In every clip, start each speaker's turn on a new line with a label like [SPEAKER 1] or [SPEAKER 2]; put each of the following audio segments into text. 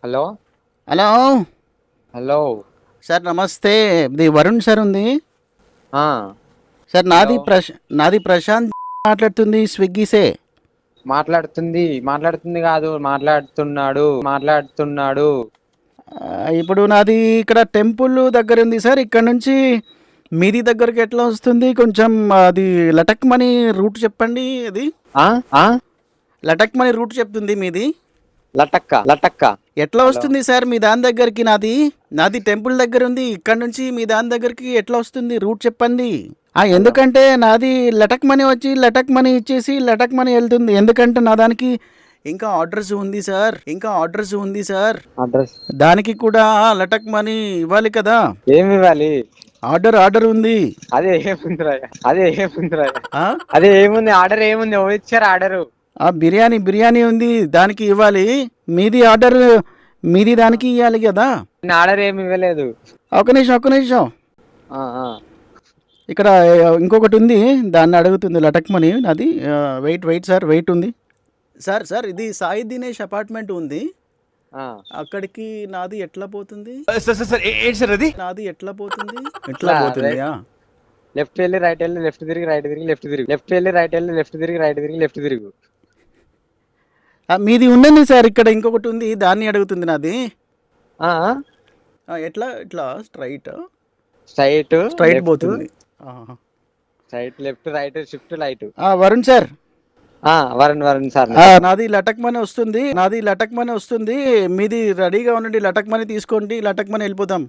[SPEAKER 1] Hello.
[SPEAKER 2] Hello
[SPEAKER 1] hello.
[SPEAKER 2] Sir, నమస్తే. ఇది Varun sir ఉంది
[SPEAKER 1] ఆ,
[SPEAKER 2] సార్.
[SPEAKER 1] హలో.
[SPEAKER 2] నాది ప్రశాంత్ మాట్లాడుతుంది, స్విగ్గీసే.
[SPEAKER 1] మాట్లాడుతుంది కాదు, మాట్లాడుతున్నాడు.
[SPEAKER 2] ఇప్పుడు నాది ఇక్కడ టెంపుల్ దగ్గర ఉంది సార్. ఇక్కడ నుంచి మీది దగ్గరికి ఎట్లా వస్తుంది? కొంచెం అది లటక్ మనీ రూట్ చెప్పండి. అది
[SPEAKER 1] ఆ ఆ
[SPEAKER 2] లటక్ మనీ రూట్ చెప్తుంది మీది.
[SPEAKER 1] లటక్క.
[SPEAKER 2] ఎట్లా
[SPEAKER 1] హలో.
[SPEAKER 2] వస్తుంది సార్ మీ దాని దగ్గరికి? నాది టెంపుల్ దగ్గర ఉంది. ఇక్కడ నుంచి మీ దాని దగ్గరికి ఎట్లా వస్తుంది? రూట్ చెప్పండి. ఎందుకంటే నాది లటక్ మనీ వచ్చి లటక్ మనీ ఇచ్చేసి లటక్ మనీ వెళ్తుంది. ఎందుకంటే నా దానికి ఇంకా ఆర్డర్స్ ఉంది సార్.
[SPEAKER 1] అడ్రస్
[SPEAKER 2] దానికి కూడా లటక్ మనీ ఇవ్వాలి కదా.
[SPEAKER 1] ఏమి ఇవ్వాలి?
[SPEAKER 2] ఆర్డర్ ఉంది.
[SPEAKER 1] అదే ఏముందిరా?
[SPEAKER 2] ఆ?
[SPEAKER 1] అదే ఏముంది? ఆర్డర్ ఏముంది? ఎవరు ఇచ్చారు ఆర్డరు?
[SPEAKER 2] బిర్యానీ ఉంది, దానికి ఇవ్వాలి. మీది దానికి ఇవ్వాలి కదా.
[SPEAKER 1] నేను ఆర్డర్ ఏమి ఇవ్వలేదు.
[SPEAKER 2] ఒక నిమిషం.
[SPEAKER 1] ఆ, ఆ.
[SPEAKER 2] ఇక్కడ ఇంకొకటి ఉంది, దాన్ని అడుగుతుంది లటక్ మనీ. అది వెయిట్ సార్, వెయిట్ ఉంది సార్. ఇది సాయి దినేష్ అపార్ట్మెంట్ ఉంది.
[SPEAKER 1] ఆ.
[SPEAKER 2] అక్కడికి నాది ఎట్లా పోతుంది?
[SPEAKER 3] ఏంటి సార్ అది?
[SPEAKER 2] నాది ఎట్లా పోతుంది?
[SPEAKER 1] లెఫ్ట్ వెళ్ళి రైట్ వెళ్ళి లెఫ్ట్ తిరిగి రైట్ తిరిగి లెఫ్ట్ తిరిగి లెఫ్ట్ వెళ్ళి రైట్ వెళ్ళి లెఫ్ట్ తిరిగి రైట్ తిరిగి లెఫ్ట్ తిరుగు.
[SPEAKER 2] మీది ఉండండి సార్. ఇక్కడ ఇంకొకటి ఉంది, దాన్ని అడుగుతుంది నాది.
[SPEAKER 1] ఆ, ఆ.
[SPEAKER 2] ఇట్లా స్ట్రైట్ పోతుంది.
[SPEAKER 1] Straight left right shift light.
[SPEAKER 2] Varun sir,
[SPEAKER 1] Varun sir.
[SPEAKER 2] నాది లటక్ మనీ వస్తుంది. మీది రెడీగా ఉండండి. లటక్ మనీ తీసుకోండి, లటక్ మనీ వెళ్ళిపోతాం.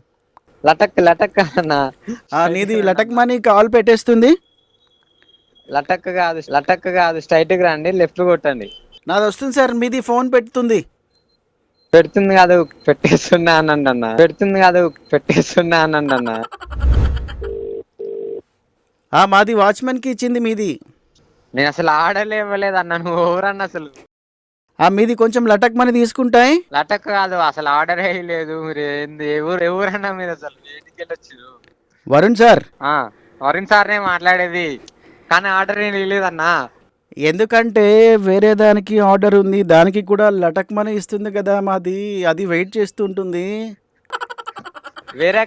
[SPEAKER 1] లటక్ అన్నా.
[SPEAKER 2] నీది లటక్ మనీ కాల్ పెట్టేస్తుంది.
[SPEAKER 1] లటక్ కాదు స్ట్రైట్ కి రండి, లెఫ్ట్ కొట్టండి.
[SPEAKER 2] నాది వస్తుంది సార్. మీది ఫోన్ పెడుతుంది
[SPEAKER 1] కాదు పెట్టేస్తున్నా అనండి అన్న.
[SPEAKER 2] మాది వాచ్మెన్ కి ఇచ్చింది. మీది
[SPEAKER 1] నేను అసలు ఆర్డర్లే ఇవ్వలేదు అన్న. నువ్వు ఎవరన్నా అసలు?
[SPEAKER 2] మీది కొంచెం లటక్ మనీ తీసుకుంటాయి.
[SPEAKER 1] లటక్ కాదు, అసలు ఆర్డర్ వేయలేదు. మీరు ఎవరన్నా మీరు అసలు ఏంటికి వెళ్ళొచ్చు?
[SPEAKER 2] వరుణ్ సార్,
[SPEAKER 1] వరుణ్ సార్నే మాట్లాడేది, కానీ ఆర్డర్ ఏం లేదన్నా.
[SPEAKER 2] ఎందుకంటే వేరే దానికి ఆర్డర్ ఉంది, దానికి కూడా లటక్ మనీ ఇస్తుంది కదా. మాది అది వెయిట్ చేస్తుంటుంది.
[SPEAKER 1] వేరే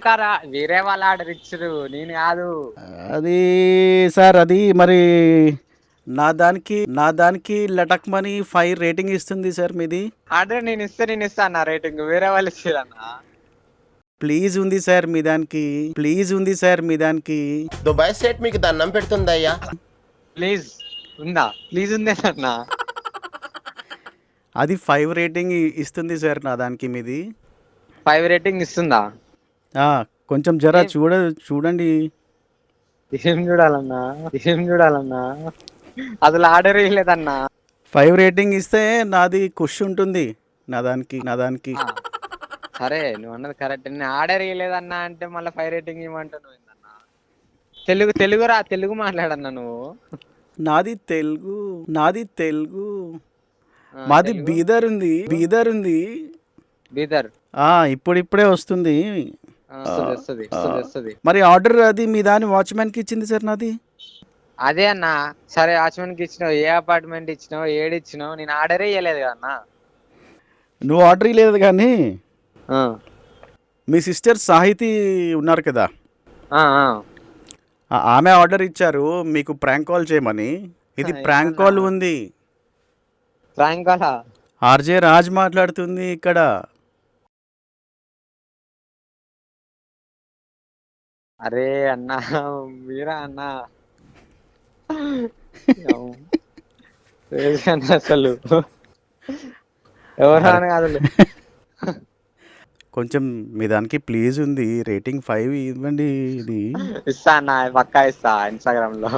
[SPEAKER 1] వాళ్ళు ఆర్డర్ ఇచ్చారు, నేను కాదు.
[SPEAKER 2] అది సార్, అది మరి నా దానికి లటక్ మనీ 5 రేటింగ్ ఇస్తుంది సార్. మీది
[SPEAKER 1] ఆర్డర్ నేను ఇస్తా అన్న రేటింగ్. వేరే వాళ్ళు ఇచ్చారన్నా.
[SPEAKER 2] ప్లీజ్ ఉంది సార్ మీ దానికి.
[SPEAKER 3] దుబాయ్ స్టేట్ మీకు దండం పెడుతుంది అయ్యా.
[SPEAKER 1] ప్లీజ్ ఉందే అన్న.
[SPEAKER 2] అది 5 రేటింగ్ ఇస్తుంది సార్ నా దానికి. మీది
[SPEAKER 1] 5 రేటింగ్ ఇస్తుందా?
[SPEAKER 2] కొంచెం జరా చూడండి.
[SPEAKER 1] ఏం చూడాలన్నా? అసలు ఆర్డర్ వేయలేదన్నా.
[SPEAKER 2] 5 రేటింగ్ ఇస్తే నాది ఖుష్ ఉంటుంది నా దానికి.
[SPEAKER 1] సరే, నువ్వు అన్నది కరెక్ట్. నేను ఆర్డర్ వేయలేదన్నా అంటే మళ్ళీ 5 రేటింగ్ ఇవ్వమంటావు ఏందన్నా? తెలుగు మాట్లాడన్నా నువ్వు.
[SPEAKER 2] నాది తెలుగు. మాది బీదర్ ఉంది.
[SPEAKER 1] బీదర్.
[SPEAKER 2] ఇప్పుడిప్పుడే వస్తుంది.
[SPEAKER 1] వస్తుంది.
[SPEAKER 2] మరి ఆర్డర్ అది మీ దాని వాచ్మెన్ కి ఇచ్చింది సార్. నాది
[SPEAKER 1] అదే అన్న. సరే, వాచ్మెన్ కి ఇచ్చినావు, ఏ అపార్ట్మెంట్ ఇచ్చినావు, ఏడిచ్చినావు? నేను ఆర్డరే ఇవ్వలేదు కదన్నా.
[SPEAKER 2] నువ్వు ఆర్డర్ ఇవ్వలేదు కానీ మీ సిస్టర్ సాహితి ఉన్నారు కదా, ఆమె ఆర్డర్ ఇచ్చారు మీకు ప్రాంక్ కాల్ చేయమని. ఇది ప్రాంక్ కాల్ ఉంది.
[SPEAKER 1] Prank call?
[SPEAKER 2] ఆర్జే రాజ్ మాట్లాడుతుంది ఇక్కడ.
[SPEAKER 1] అరే అన్నా, మీరా అన్నా? అసలు ఎవరా కాదు.
[SPEAKER 2] కొంచెం మీ దానికి ప్లీజ్ ఉంది. రేటింగ్ 5 ఇవ్వండి. ఇది
[SPEAKER 1] ఇస్తా అన్న, పక్కా ఇస్తా ఇన్స్టాగ్రామ్ లో.